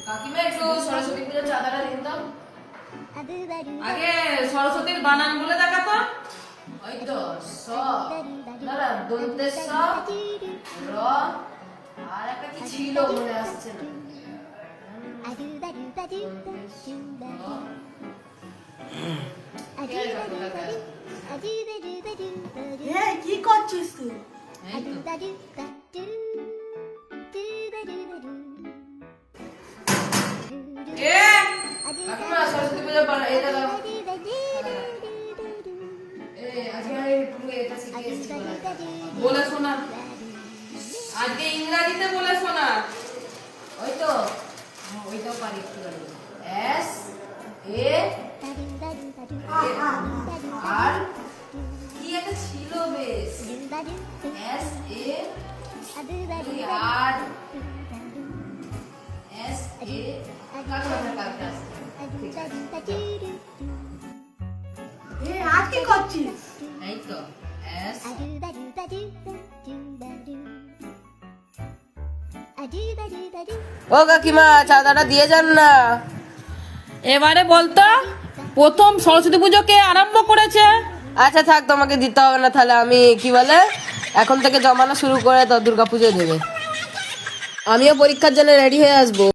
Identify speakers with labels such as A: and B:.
A: কাকিমা একটু সরস্বতী পূজার চাঁদাটা দিন তো। আগে সরস্বতীর বানান বলে দেখাতো। ওই তো স না দন্তে স র আর একটা কি ছিল মনে আসছে না।
B: কি করছিস তুই?
A: এই তো। কাকিমা সরস্বতী পূজার বানান এই দেখো। আজকে আমি পুরো এটা শিখিয়েছি বলে শোনা। আজকে ইংরেজিতে বলে শোনা। ওই তো ওইটাও পারি একটু এস এ আর কি একটা ছিল বেশ S A R S A
B: আর কি করছিস?
A: এই তো এস
C: ও কাকিমা চাঁদাটা দিয়ে যান না।
D: এবারে বলতো প্রথম সরস্বতী পুজো কে আরম্ভ করেছে?
C: আচ্ছা থাক, তোমাকে দিতে হবে না, তাহলে আমি কি বলে এখন থেকে জমানো শুরু করে তো দুর্গাপুজো দেবে। আমিও পরীক্ষার জন্য রেডি হয়ে আসবো।